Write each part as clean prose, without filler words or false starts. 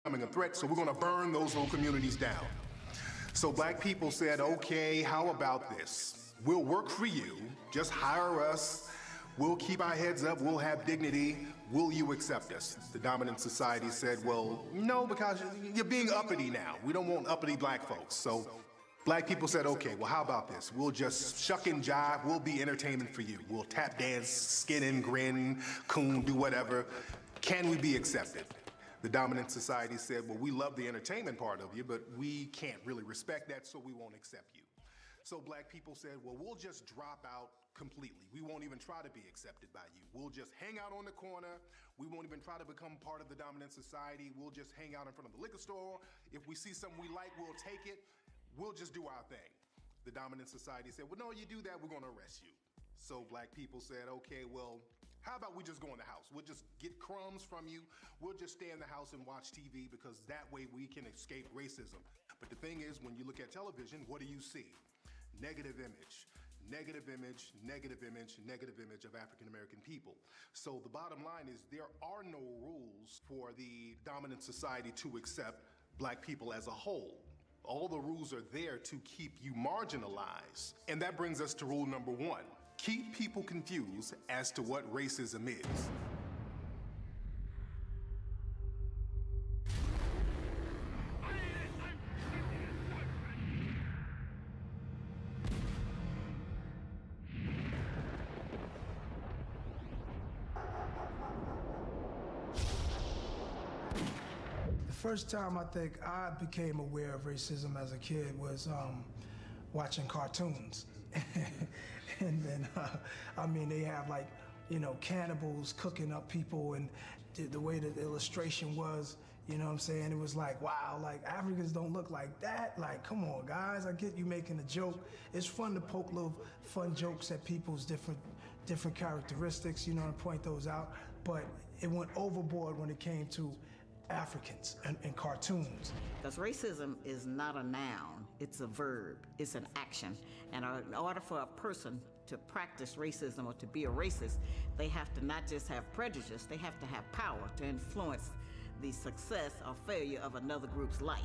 becoming a threat, so we're gonna burn those little communities down. So black people said, okay, how about this? We'll work for you, just hire us, we'll keep our heads up, we'll have dignity, will you accept us? The dominant society said, well, no, because you're being uppity now. We don't want uppity black folks. So black people said, okay, well, how about this? We'll just shuck and jive, we'll be entertainment for you. We'll tap dance, skin and grin, coon, do whatever. Can we be accepted? The dominant society said, well, we love the entertainment part of you, but we can't really respect that, so we won't accept you. So black people said, well, we'll just drop out completely. We won't even try to be accepted by you. We'll just hang out on the corner. We won't even try to become part of the dominant society. We'll just hang out in front of the liquor store. If we see something we like, we'll take it. We'll just do our thing. The dominant society said, well, no, you do that, we're gonna arrest you. So black people said, okay, well, how about we just go in the house? We'll just get crumbs from you. We'll just stay in the house and watch TV because that way we can escape racism. But the thing is, when you look at television, what do you see? Negative image, negative image, negative image, negative image of African-American people. So the bottom line is there are no rules for the dominant society to accept black people as a whole. All the rules are there to keep you marginalized. And that brings us to rule number one. Keep people confused as to what racism is. The first time I think I became aware of racism as a kid was watching cartoons. And then, I mean, they have like, you know, cannibals cooking up people, and the way that the illustration was, you know what I'm saying? It was like, wow, like Africans don't look like that. Like, come on, guys, I get you making a joke. It's fun to poke little fun jokes at people's different characteristics, you know, and point those out. But it went overboard when it came to Africans and cartoons. Because racism is not a noun, it's a verb, it's an action. And in order for a person to practice racism or to be a racist, they have to not just have prejudice, they have to have power to influence the success or failure of another group's life.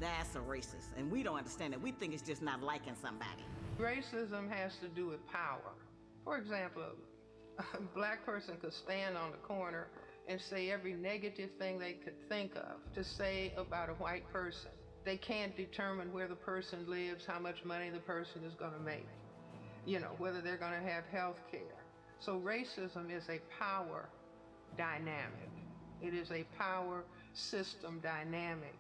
That's a racist, and we don't understand it. We think it's just not liking somebody. Racism has to do with power. For example, a black person could stand on the corner and say every negative thing they could think of to say about a white person. They can't determine where the person lives, how much money the person is going to make, you know, whether they're going to have health care. So racism is a power dynamic. It is a power system dynamic,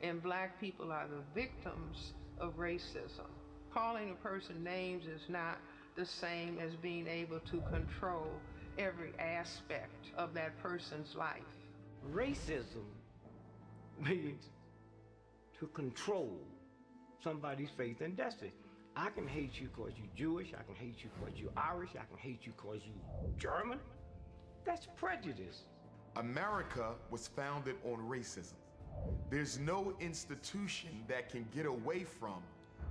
and black people are the victims of racism. Calling a person names is not the same as being able to control every aspect of that person's life. Racism means to control somebody's faith and destiny. I can hate you because you're Jewish, I can hate you because you're Irish, I can hate you because you're German. That's prejudice. America was founded on racism. There's no institution that can get away from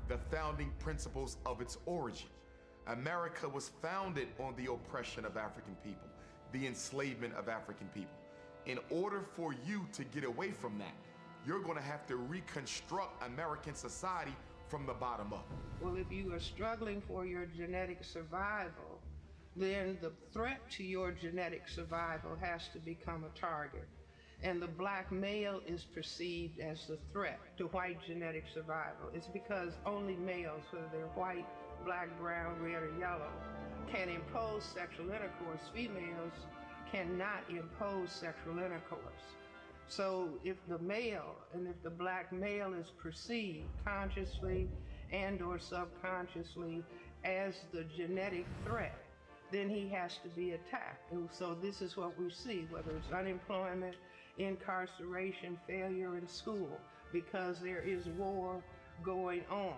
the founding principles of its origin. America was founded on the oppression of African people, the enslavement of African people. In order for you to get away from that, you're going to have to reconstruct American society from the bottom up. Well, if you are struggling for your genetic survival, then the threat to your genetic survival has to become a target. And the black male is perceived as the threat to white genetic survival. It's because only males, whether they're white, black, brown, red, or yellow, can impose sexual intercourse. Females cannot impose sexual intercourse. So if the male, and if the black male is perceived consciously and or subconsciously as the genetic threat, then he has to be attacked. And so this is what we see, whether it's unemployment, incarceration, failure in school, because there is war going on.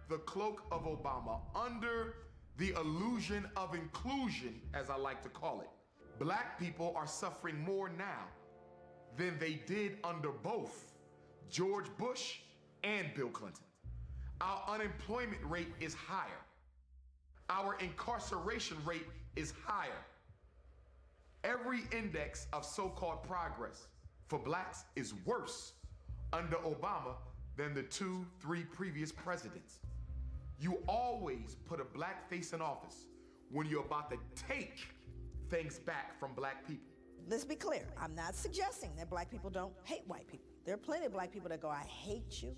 The cloak of Obama, under the illusion of inclusion, as I like to call it, black people are suffering more now than they did under both George Bush and Bill Clinton. Our unemployment rate is higher. Our incarceration rate is higher. Every index of so-called progress for blacks is worse under Obama than the 2-3 previous presidents. You always put a black face in office when you're about to take things back from black people. Let's be clear. I'm not suggesting that black people don't hate white people. There are plenty of black people that go, I hate you.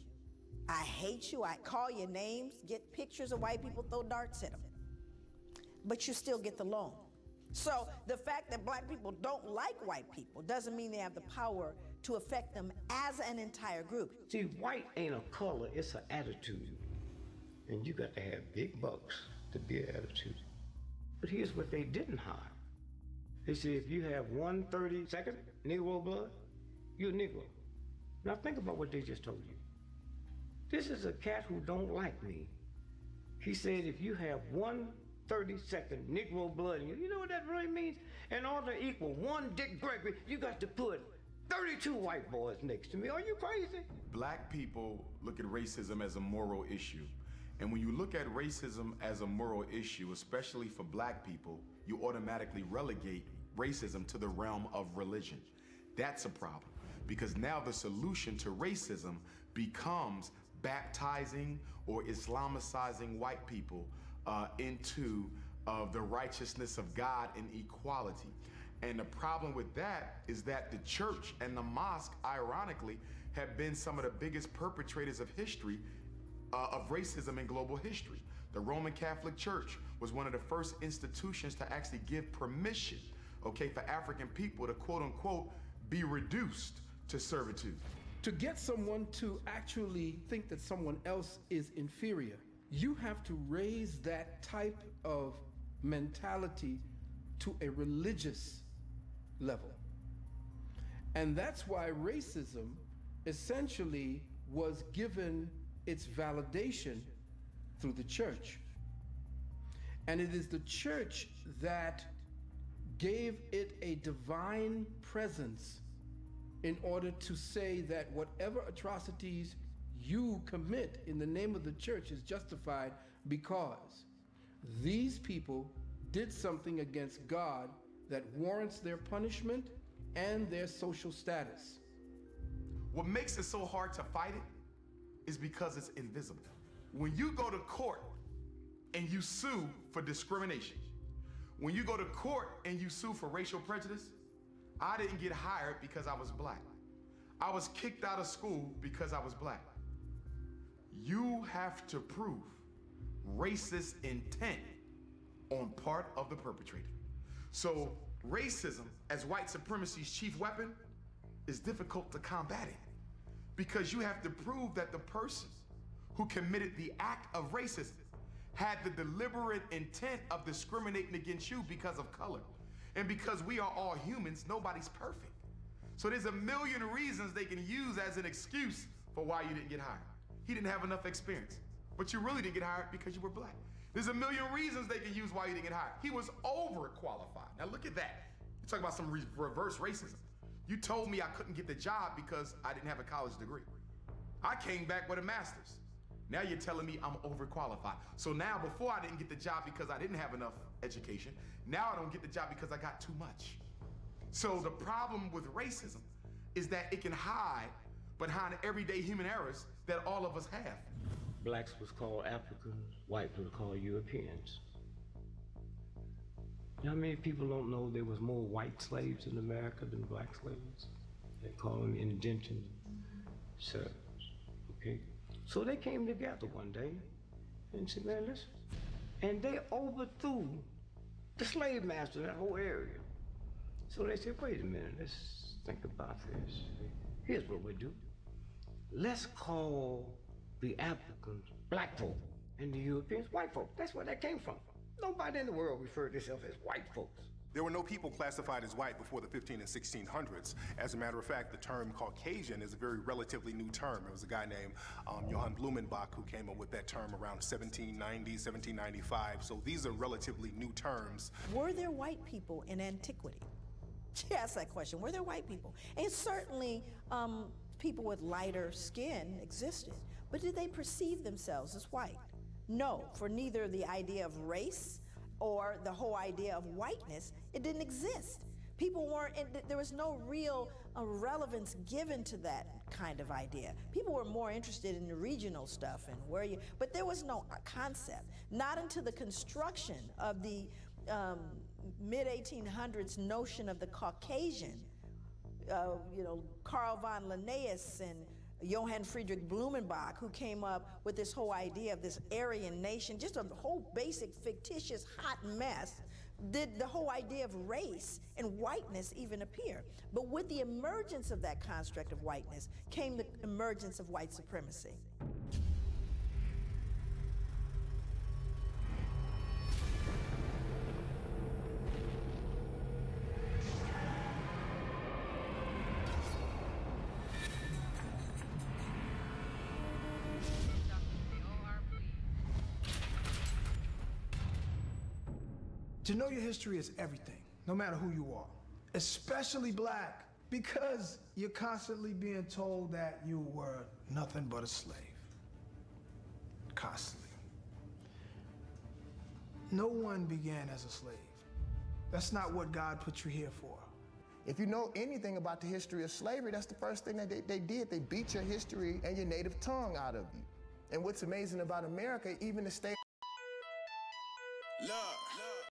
I hate you. I call your names, get pictures of white people, throw darts at them. But you still get the loan. So the fact that black people don't like white people doesn't mean they have the power to affect them as an entire group. See, white ain't a color, it's an attitude. And you got to have big bucks to be an attitude. But here's what they didn't hide. They said if you have 1/32 Negro blood, you're a Negro. Now think about what they just told you. This is a cat who don't like me. He said if you have 1/32 Negro blood in you, you know what that really means? In order to equal one Dick Gregory, you got to put 32 white boys next to me. Are you crazy? Black people look at racism as a moral issue. And when you look at racism as a moral issue, especially for black people, you automatically relegate racism to the realm of religion. That's a problem, because now the solution to racism becomes baptizing or Islamicizing white people into the righteousness of God and equality. And the problem with that is that the church and the mosque, ironically, have been some of the biggest perpetrators of history, of racism in global history. The Roman Catholic Church was one of the first institutions to actually give permission, okay, for African people to quote unquote be reduced to servitude. To get someone to actually think that someone else is inferior, you have to raise that type of mentality to a religious level. And that's why racism essentially was given its validation through the church. And it is the church that gave it a divine presence in order to say that whatever atrocities you commit in the name of the church is justified because these people did something against God that warrants their punishment and their social status. What makes it so hard to fight it is because it's invisible. When you go to court and you sue for discrimination, when you go to court and you sue for racial prejudice, I didn't get hired because I was black. I was kicked out of school because I was black. You have to prove racist intent on part of the perpetrator. So racism, as white supremacy's chief weapon, is difficult to combat it because you have to prove that the person who committed the act of racism had the deliberate intent of discriminating against you because of color. And because we are all humans, nobody's perfect. So there's a million reasons they can use as an excuse for why you didn't get hired. He didn't have enough experience, but you really didn't get hired because you were black. There's a million reasons they can use why you didn't get hired. He was overqualified. Now look at that. You talk about some reverse racism. You told me I couldn't get the job because I didn't have a college degree. I came back with a master's. Now you're telling me I'm overqualified. So now before I didn't get the job because I didn't have enough education, now I don't get the job because I got too much. So the problem with racism is that it can hide behind everyday human errors that all of us have. Blacks was called Africans, whites was called Europeans. You know how many people don't know there was more white slaves in America than black slaves? They call them indentured servants, okay? So they came together one day and said, man, listen. And they overthrew the slave master in that whole area. So they said, wait a minute, let's think about this. Here's what we do. Let's call the Africans black folk and the Europeans white folk. That's where that came from. Nobody in the world referred to themselves as white folks. There were no people classified as white before the 1500s and 1600s. As a matter of fact, the term Caucasian is a very relatively new term. It was a guy named Johann Blumenbach who came up with that term around 1790, 1795. So these are relatively new terms. Were there white people in antiquity? She asked that question. Were there white people? And certainly people with lighter skin existed, but did they perceive themselves as white? No, for neither the idea of race or the whole idea of whiteness, it didn't exist. People weren't, there was no real relevance given to that kind of idea. People were more interested in the regional stuff and where you, but there was no concept. Not until the construction of the mid-1800s notion of the Caucasian, Karl von Linnaeus and Johann Friedrich Blumenbach, who came up with this whole idea of this Aryan nation, just a whole basic fictitious hot mess, did the whole idea of race and whiteness even appear. But with the emergence of that construct of whiteness came the emergence of white supremacy. To know your history is everything, no matter who you are, especially black, because you're constantly being told that you were nothing but a slave. Constantly. No one began as a slave. That's not what God put you here for. If you know anything about the history of slavery, that's the first thing that they did. They beat your history and your native tongue out of you. And what's amazing about America, even the state... Look.